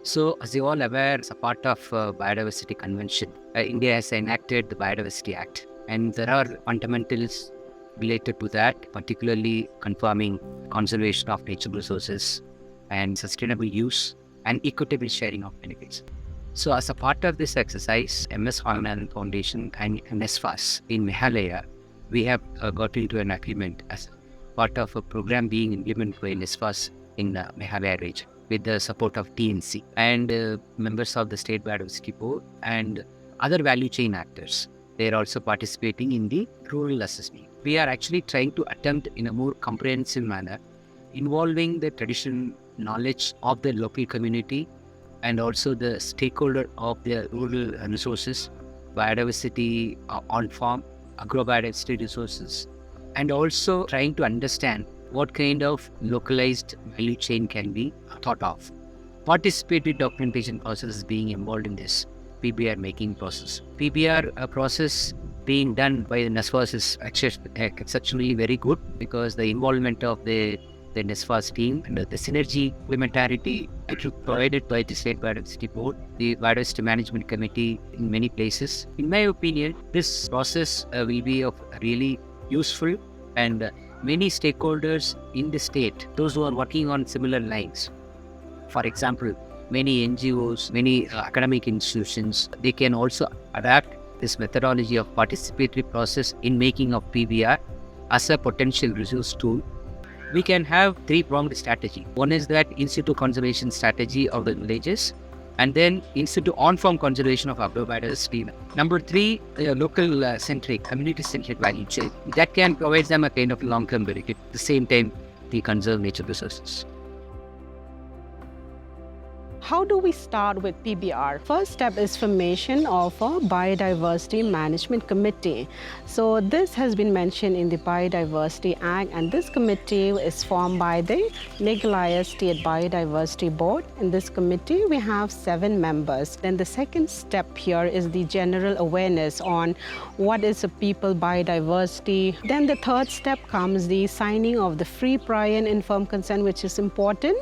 So, as you all aware, as a part of Biodiversity Convention, India has enacted the Biodiversity Act, and there are fundamentals related to that, particularly confirming conservation of natural resources and sustainable use and equitable sharing of benefits. So, as a part of this exercise, MS Swaminathan Foundation and NSFAS in Meghalaya, we have got into an agreement as part of a program being implemented by NSFAS in Meghalaya region, with the support of TNC and members of the State Biodiversity Board and other value chain actors. They are also participating in the rural assessment. We are actually trying to attempt in a more comprehensive manner, involving the traditional knowledge of the local community and also the stakeholder of the rural resources, biodiversity on-farm, agrobiodiversity resources, and also trying to understand what kind of localized value chain can be thought of. Participatory documentation process is being involved in this PBR making process. PBR process being done by the NSFAS is exceptionally very good, because the involvement of the NSFAS team and the synergy implementarity provided by the State Biodiversity Board, the Biodiversity Management Committee in many places. In my opinion, this process will be of really useful, and many stakeholders in the state, those who are working on similar lines, for example, many NGOs, many academic institutions, they can also adapt this methodology of participatory process in making of PBR as a potential resource tool. We can have three-pronged strategy. One is that in situ conservation strategy of the villages, and then in situ on-farm conservation of agrobiodiversity. Number three, local centric, community-centric value chain. That can provide them a kind of long-term benefit. At the same time, they conserve nature resources. How do we start with PBR? First step is formation of a Biodiversity Management Committee. So this has been mentioned in the Biodiversity Act, and this committee is formed by the Meghalaya State Biodiversity Board. In this committee, we have 7 members. Then the second step here is the general awareness on what is a people biodiversity. Then the third step comes the signing of the free, prior and informed consent, which is important.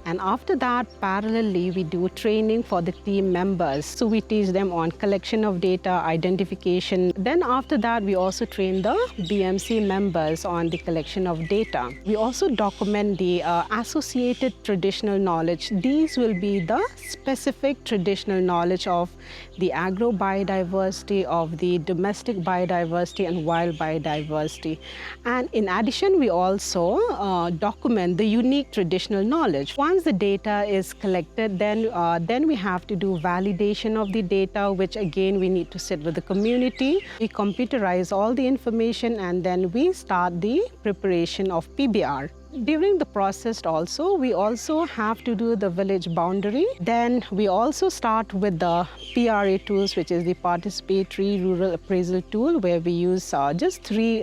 And after that, parallelly, we do training for the team members. So we teach them on collection of data, identification. Then after that, we also train the BMC members on the collection of data. We also document the associated traditional knowledge. These will be the specific traditional knowledge of the agro-biodiversity, of the domestic biodiversity and wild biodiversity. And in addition, we also document the unique traditional knowledge. Once the data is collected, then we have to do validation of the data, which again we need to sit with the community. We computerize all the information, and then we start the preparation of PBR. During the process also, we also have to do the village boundary. Then we also start with the PRA tools, which is the Participatory Rural Appraisal tool, where we use just three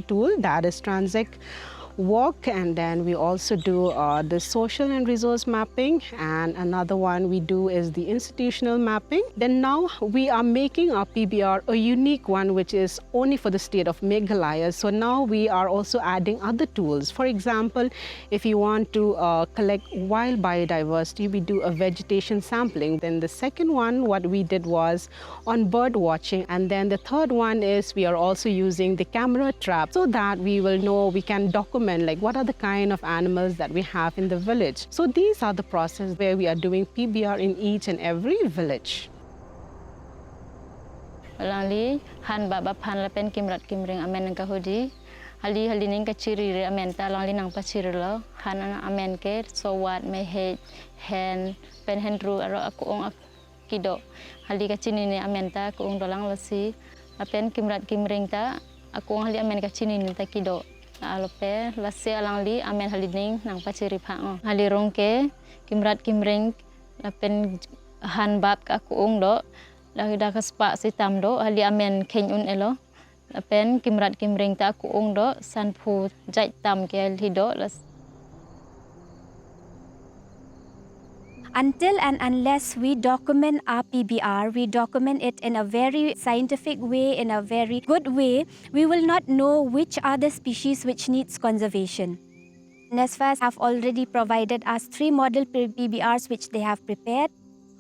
tools, that is Transact, Walk, and then we also do the social and resource mapping, and another one we do is the institutional mapping. Then now we are making our PBR a unique one, which is only for the state of Meghalaya. So now we are also adding other tools. For example, if you want to collect wild biodiversity, we do a vegetation sampling. Then the second one, what we did was on bird watching. And then the third one is we are also using the camera trap, so that we will know, we can document like what are the kind of animals that we have in the village. So these are the process where we are doing PBR in each and every village. Lali han baba pan la pen kimrat kimring amen ka hodi hali ning ka chiri re amen ta lali nang pa chiri lo han amen ke so wat me he hen pen hendru aro aku ong kido hali ka chini ne amen ta ku ong dolang lasi apen kimrat kimring ta aku ong hali amen ka chini ne ta kido alope lasi alang li amen hali ning nang pa chiri pha hali rongke kimrat kimring apen han bab ka aku ong do dah kaspa sitam do hali amen kenyun elo apen kimrat kimring ta aku ong do sanpu jai tam ke hido las. Until and unless we document our PBR, we document it in a very scientific way, in a very good way, we will not know which are the species which needs conservation. NSFAS have already provided us 3 model PBRs which they have prepared.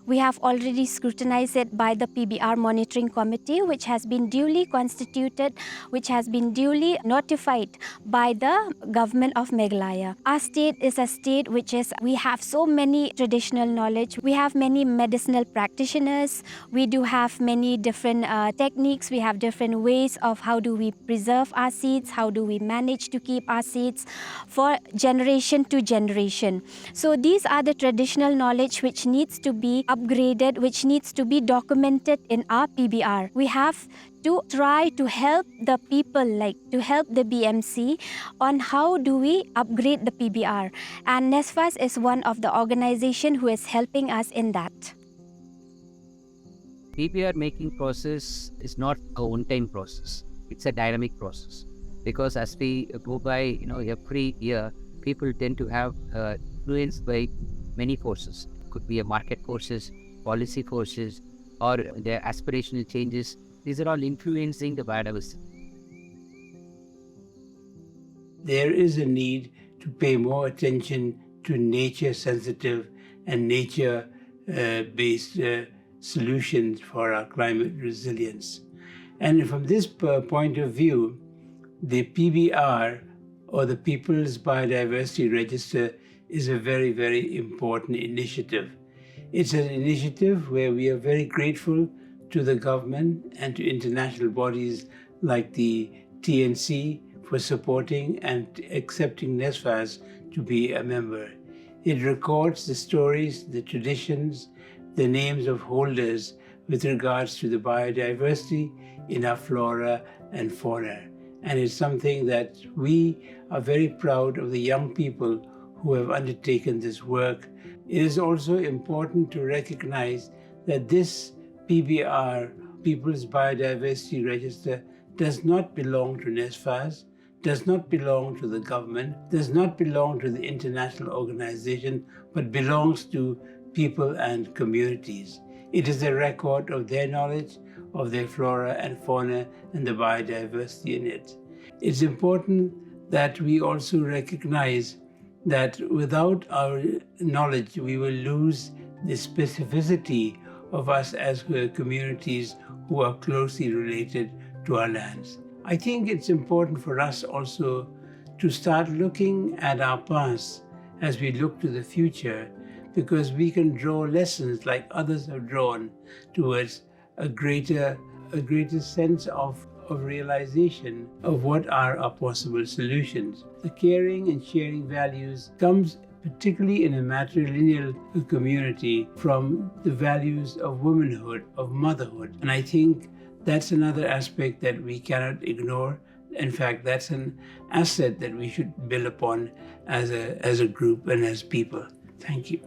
We have already scrutinized it by the PBR Monitoring Committee, which has been duly constituted, which has been duly notified by the government of Meghalaya. Our state is a state we have so many traditional knowledge. We have many medicinal practitioners. We do have many different techniques. We have different ways of how do we preserve our seeds, how do we manage to keep our seeds for generation to generation. So these are the traditional knowledge which needs to be upgraded, which needs to be documented in our PBR. We have to try to help the people, like to help the BMC on how do we upgrade the PBR. And NSFAS is one of the organization who is helping us in that. PBR making process is not a one-time process. It's a dynamic process. Because as we go by, every year, people tend to have influenced by many forces. Could be a market forces, policy forces, or their aspirational changes. These are all influencing the biodiversity. There is a need to pay more attention to nature-sensitive and nature-based solutions for our climate resilience. And from this point of view, the PBR, or the People's Biodiversity Register, is a very, very important initiative. It's an initiative where we are very grateful to the government and to international bodies like the TNC for supporting and accepting NSFAS to be a member. It records the stories, the traditions, the names of holders with regards to the biodiversity in our flora and fauna. And it's something that we are very proud of the young people who have undertaken this work. It is also important to recognize that this PBR, People's Biodiversity Register, does not belong to NSFAS, does not belong to the government, does not belong to the international organization, but belongs to people and communities. It is a record of their knowledge, of their flora and fauna and the biodiversity in it. It's important that we also recognize that without our knowledge, we will lose the specificity of us as communities who are closely related to our lands. I think it's important for us also to start looking at our past as we look to the future, because we can draw lessons like others have drawn towards a greater sense of realization of what are our possible solutions. The caring and sharing values comes particularly in a matrilineal community from the values of womanhood, of motherhood. And I think that's another aspect that we cannot ignore. In fact, that's an asset that we should build upon as a group and as people. Thank you.